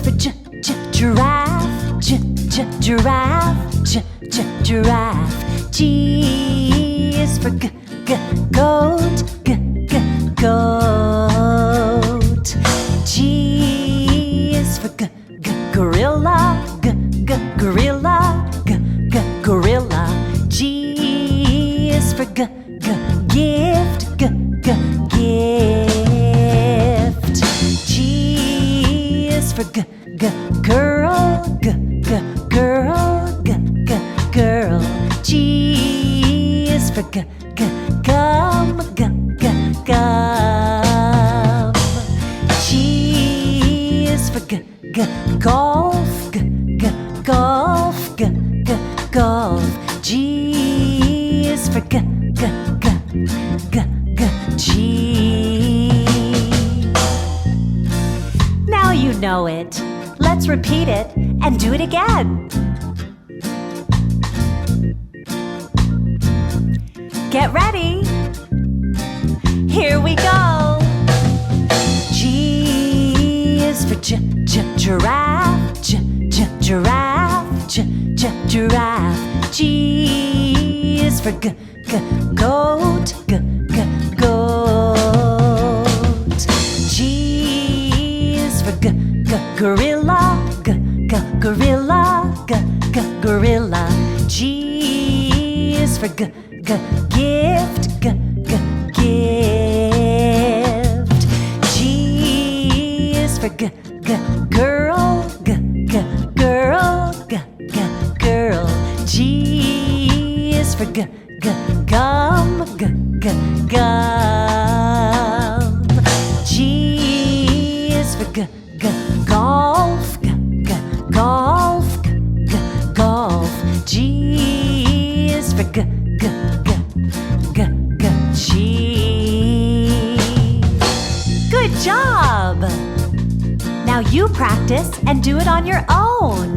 for giraffe, giraffe, giraffe. G is for goat, goat. G is for gorilla, gorilla, gorilla. G is for gift, gift. G is for girl, girl, girl. G is for gum, gum. G is for golf, golf, golf. G is for G. Now you know it. Let's repeat it and do it again. Get ready. Here we go. G is for giraffe, giraffe, giraffe. G is for goat, goat. G is for gorilla, gorilla, gorilla. G is for gift, gift. G is for girl, girl, girl. G is for gum, gum. G is for golf, golf, golf. G is for G. Good job! Now you practice and do it on your own.